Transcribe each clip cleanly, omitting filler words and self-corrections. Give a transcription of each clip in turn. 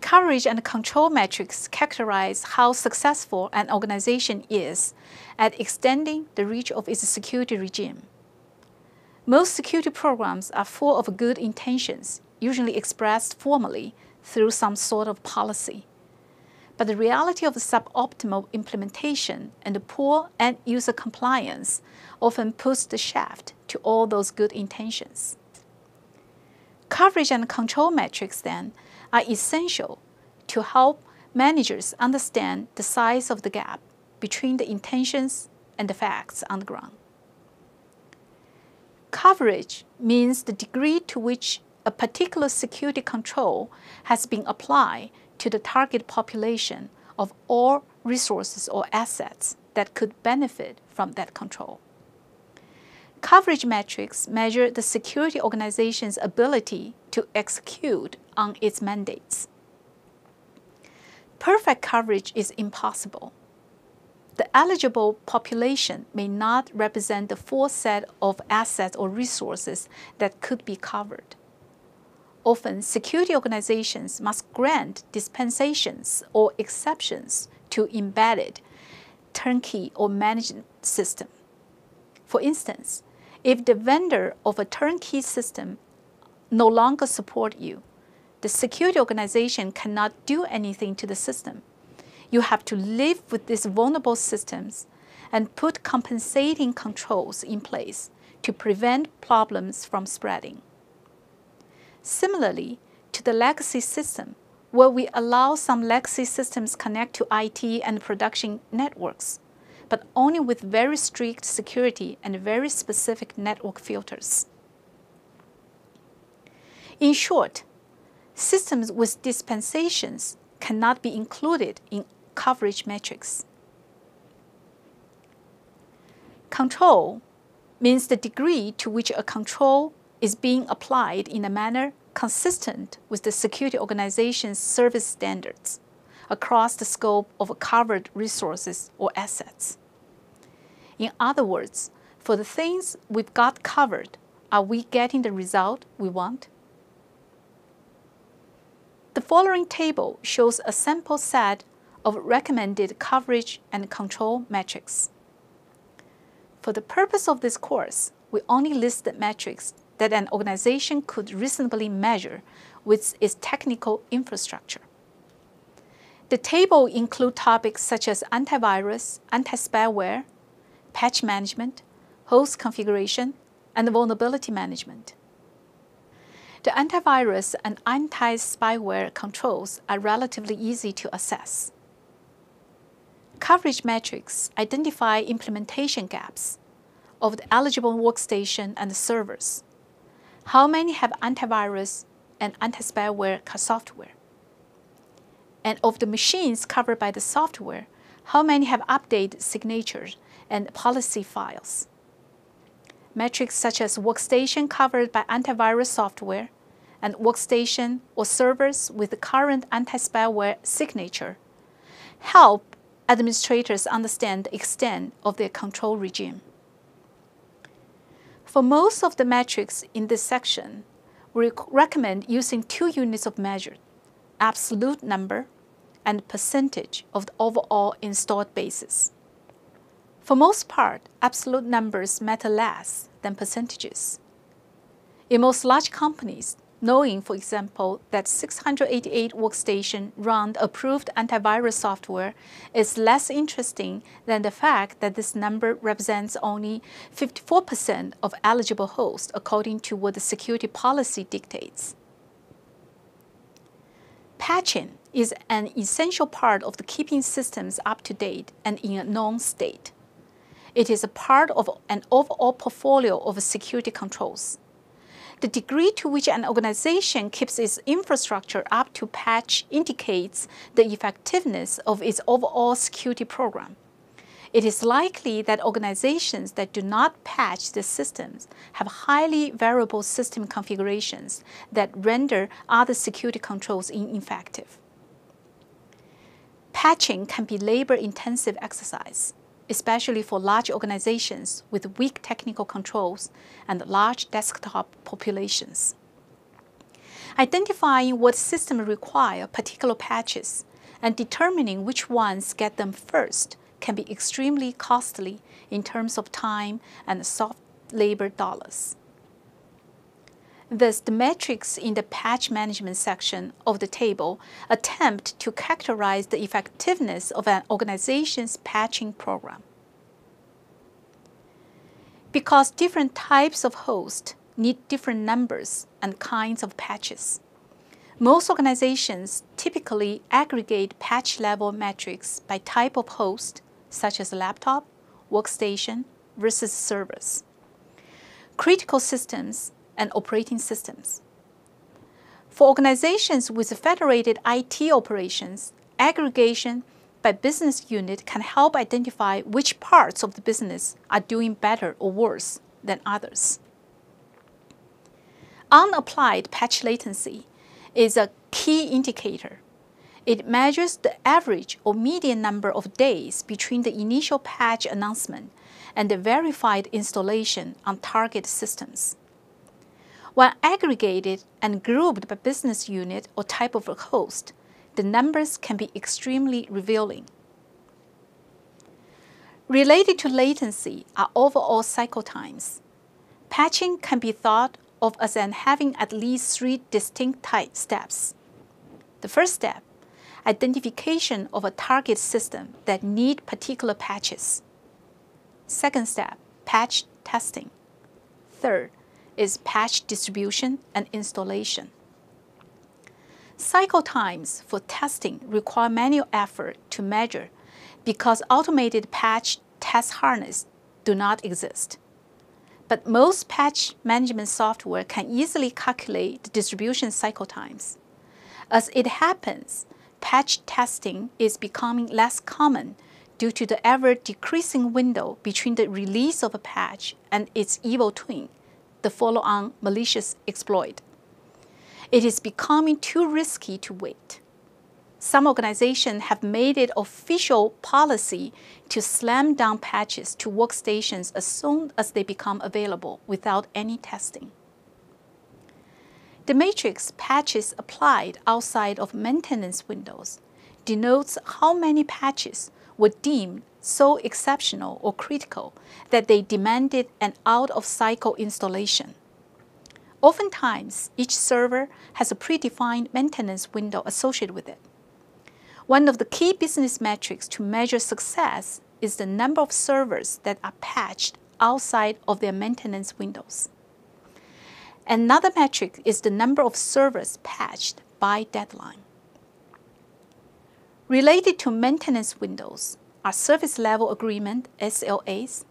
Coverage and control metrics characterize how successful an organization is at extending the reach of its security regime. Most security programs are full of good intentions, usually expressed formally through some sort of policy. But the reality of suboptimal implementation and the poor end-user compliance often puts the shaft to all those good intentions. Coverage and control metrics, then, are essential to help managers understand the size of the gap between the intentions and the facts on the ground. Coverage means the degree to which a particular security control has been applied to the target population of all resources or assets that could benefit from that control. Coverage metrics measure the security organization's ability to execute on its mandates. Perfect coverage is impossible. The eligible population may not represent the full set of assets or resources that could be covered. Often, security organizations must grant dispensations or exceptions to embedded, turnkey, or managed system. For instance, if the vendor of a turnkey system no longer supports you, the security organization cannot do anything to the system. You have to live with these vulnerable systems and put compensating controls in place to prevent problems from spreading. Similarly to the legacy system, where we allow some legacy systems connect to IT and production networks, but only with very strict security and very specific network filters. In short, systems with dispensations cannot be included in coverage metrics. Control means the degree to which a control is being applied in a manner consistent with the security organization's service standards across the scope of covered resources or assets. In other words, for the things we've got covered, are we getting the result we want? The following table shows a sample set of recommended coverage and control metrics. For the purpose of this course, we only list the metrics that an organization could reasonably measure with its technical infrastructure. The table includes topics such as antivirus, anti-spyware, patch management, host configuration, and vulnerability management. The antivirus and anti-spyware controls are relatively easy to assess. Coverage metrics identify implementation gaps of the eligible workstation and servers. How many have antivirus and anti-spyware software? And of the machines covered by the software, how many have updated signatures and policy files? Metrics such as workstation covered by antivirus software and workstation or servers with the current anti-spyware signature help administrators understand the extent of their control regime. For most of the metrics in this section, we recommend using two units of measure, absolute number and percentage of the overall installed bases. For most part, absolute numbers matter less than percentages. In most large companies, knowing, for example, that 688 workstations run approved antivirus software is less interesting than the fact that this number represents only 54% of eligible hosts according to what the security policy dictates. Patching is an essential part of the keeping systems up to date and in a known state. It is a part of an overall portfolio of security controls. The degree to which an organization keeps its infrastructure up to patch indicates the effectiveness of its overall security program. It is likely that organizations that do not patch the systems have highly variable system configurations that render other security controls ineffective. Patching can be labor-intensive exercise, especially for large organizations with weak technical controls and large desktop populations. Identifying what systems require particular patches and determining which ones get them first can be extremely costly in terms of time and soft labor dollars. Thus, the metrics in the patch management section of the table attempt to characterize the effectiveness of an organization's patching program. Because different types of hosts need different numbers and kinds of patches, most organizations typically aggregate patch-level metrics by type of host, such as laptop, workstation, versus servers, critical systems, and operating systems. For organizations with federated IT operations, aggregation by business unit can help identify which parts of the business are doing better or worse than others. Unapplied patch latency is a key indicator. It measures the average or median number of days between the initial patch announcement and the verified installation on target systems. When aggregated and grouped by business unit or type of a host, the numbers can be extremely revealing. Related to latency are overall cycle times. Patching can be thought of as having at least 3 distinct steps. The first step, identification of a target system that need particular patches. Second step, patch testing. Third is patch distribution and installation. Cycle times for testing require manual effort to measure because automated patch test harnesses do not exist. But most patch management software can easily calculate the distribution cycle times. As it happens, patch testing is becoming less common due to the ever-decreasing window between the release of a patch and its evil twin, the follow-on malicious exploit. It is becoming too risky to wait. Some organizations have made it official policy to slam down patches to workstations as soon as they become available without any testing. The matrix patches applied outside of maintenance windows denotes how many patches were deemed so exceptional or critical that they demanded an out-of-cycle installation. Oftentimes, each server has a predefined maintenance window associated with it. One of the key business metrics to measure success is the number of servers that are patched outside of their maintenance windows. Another metric is the number of servers patched by deadline. Related to maintenance windows are service level agreement, SLAs.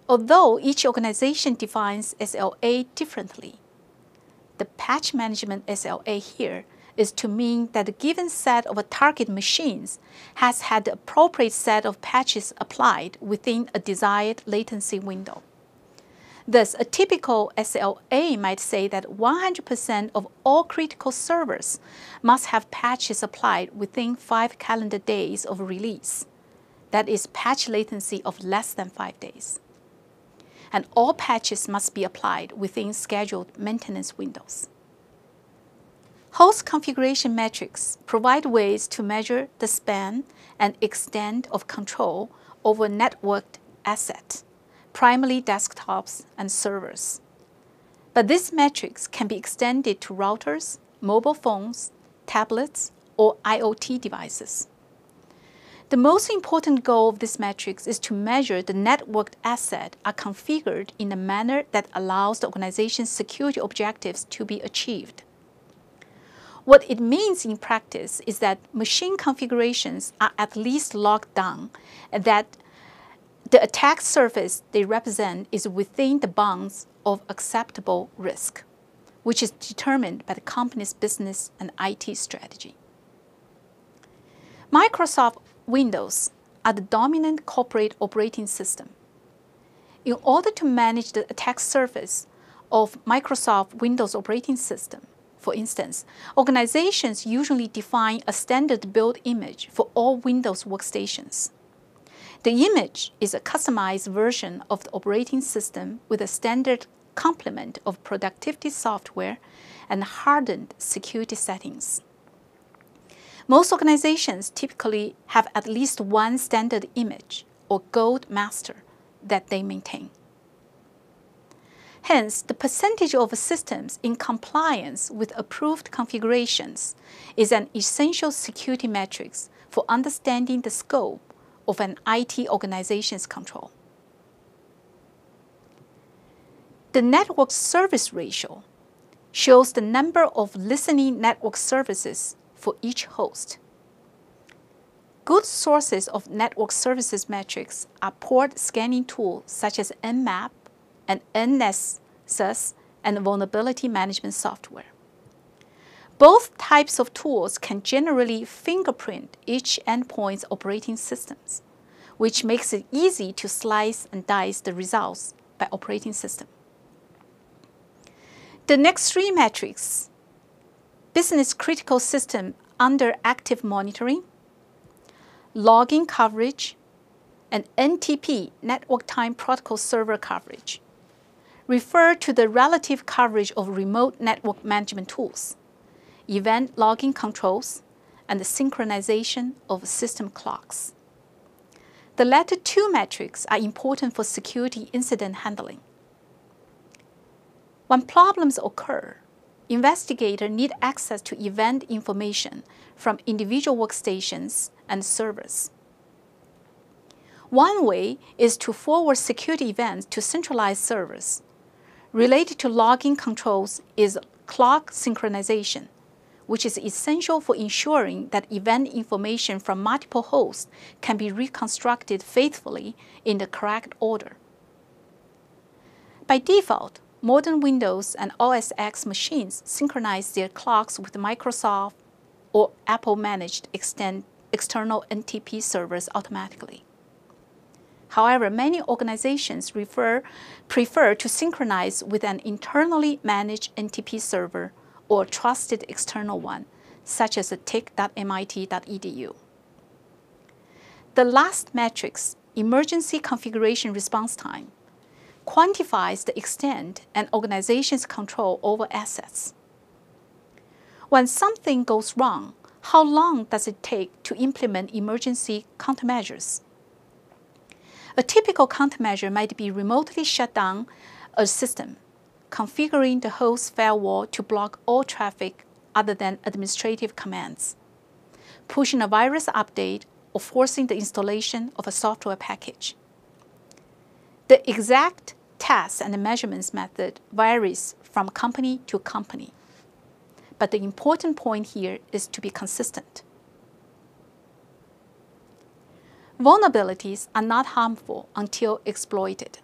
Although each organization defines SLA differently, the patch management SLA here is to mean that a given set of target machines has had the appropriate set of patches applied within a desired latency window. Thus, a typical SLA might say that 100% of all critical servers must have patches applied within 5 calendar days of release. That is patch latency of less than 5 days. And all patches must be applied within scheduled maintenance windows. Host configuration metrics provide ways to measure the span and extent of control over networked assets, primarily desktops and servers. But these metrics can be extended to routers, mobile phones, tablets, or IoT devices. The most important goal of these metrics is to measure the networked assets are configured in a manner that allows the organization's security objectives to be achieved. What it means in practice is that machine configurations are at least locked down and that the attack surface they represent is within the bounds of acceptable risk, which is determined by the company's business and IT strategy. Microsoft Windows are the dominant corporate operating system. In order to manage the attack surface of Microsoft Windows operating system, for instance, organizations usually define a standard build image for all Windows workstations. The image is a customized version of the operating system with a standard complement of productivity software and hardened security settings. Most organizations typically have at least one standard image or gold master that they maintain. Hence, the percentage of systems in compliance with approved configurations is an essential security metric for understanding the scope of an IT organization's control. The network service ratio shows the number of listening network services for each host. Good sources of network services metrics are port scanning tools such as Nmap and NSS and vulnerability management software. Both types of tools can generally fingerprint each endpoint's operating systems, which makes it easy to slice and dice the results by operating system. The next three metrics: business critical system under active monitoring, logging coverage, and NTP, network time protocol server coverage, refer to the relative coverage of remote network management tools, event logging controls, and the synchronization of system clocks. The latter two metrics are important for security incident handling. When problems occur, investigators need access to event information from individual workstations and servers. One way is to forward security events to centralized servers. Related to logging controls is clock synchronization, which is essential for ensuring that event information from multiple hosts can be reconstructed faithfully in the correct order. By default, modern Windows and OS X machines synchronize their clocks with Microsoft or Apple-managed external NTP servers automatically. However, many organizations prefer to synchronize with an internally managed NTP server or trusted external one, such as TIC.mit.edu. The last metrics, emergency configuration response time, quantifies the extent an organization's control over assets. When something goes wrong, how long does it take to implement emergency countermeasures? A typical countermeasure might be remotely shut down a system, configuring the host firewall to block all traffic other than administrative commands, pushing a virus update, or forcing the installation of a software package. The exact tests and measurements method varies from company to company, but the important point here is to be consistent. Vulnerabilities are not harmful until exploited.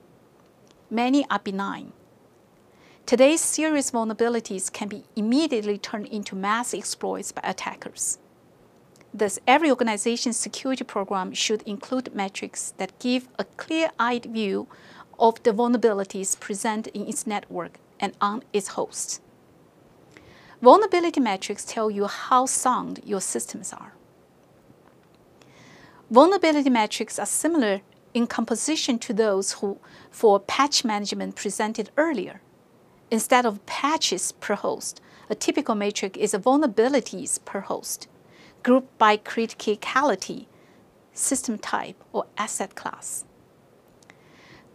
Many are benign. Today's serious vulnerabilities can be immediately turned into mass exploits by attackers. Thus, every organization's security program should include metrics that give a clear-eyed view of the vulnerabilities present in its network and on its hosts. Vulnerability metrics tell you how sound your systems are. Vulnerability metrics are similar in composition to those for patch management presented earlier. Instead of patches per host, a typical metric is vulnerabilities per host, grouped by criticality, system type, or asset class.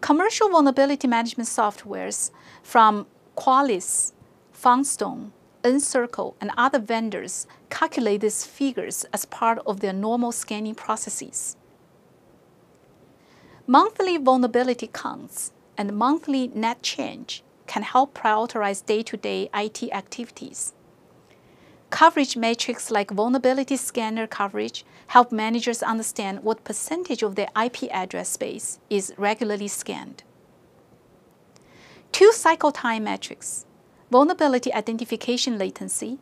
Commercial vulnerability management softwares from Qualys, Foundstone, Encircle, and other vendors calculate these figures as part of their normal scanning processes. Monthly vulnerability counts and monthly net change can help prioritize day-to-day IT activities. Coverage metrics like vulnerability scanner coverage help managers understand what percentage of their IP address space is regularly scanned. Two cycle time metrics, vulnerability identification latency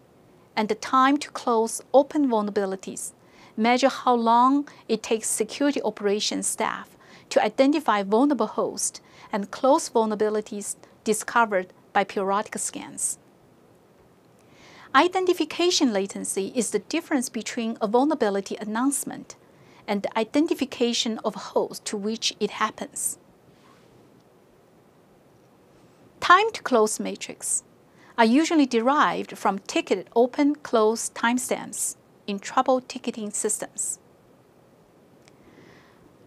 and the time to close open vulnerabilities, measure how long it takes security operations staff to identify vulnerable hosts and close vulnerabilities discovered by periodic scans. Identification latency is the difference between a vulnerability announcement and the identification of a host to which it happens. Time to close matrix are usually derived from ticket open-close timestamps in trouble ticketing systems.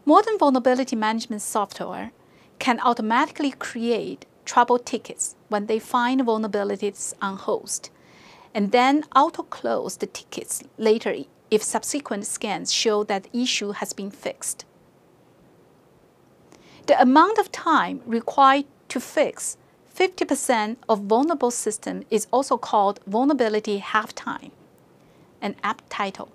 Modern vulnerability management software can automatically create trouble tickets when they find vulnerabilities on host, and then auto-close the tickets later if subsequent scans show that the issue has been fixed. The amount of time required to fix 50% of vulnerable system is also called vulnerability half-time, an apt title,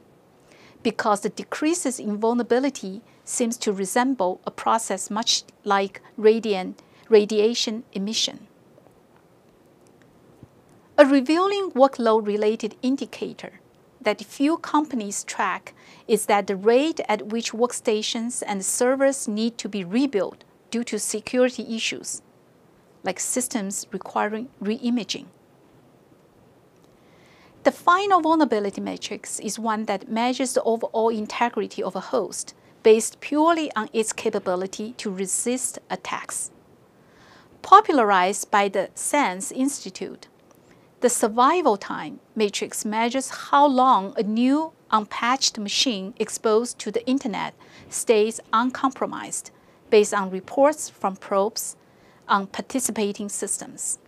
because the decreases in vulnerability seems to resemble a process much like radiation emission. A revealing workload-related indicator that few companies track is that the rate at which workstations and servers need to be rebuilt due to security issues, like systems requiring re-imaging. The final vulnerability matrix is one that measures the overall integrity of a host based purely on its capability to resist attacks. Popularized by the SANS Institute, the survival time matrix measures how long a new unpatched machine exposed to the internet stays uncompromised based on reports from probes on participating systems.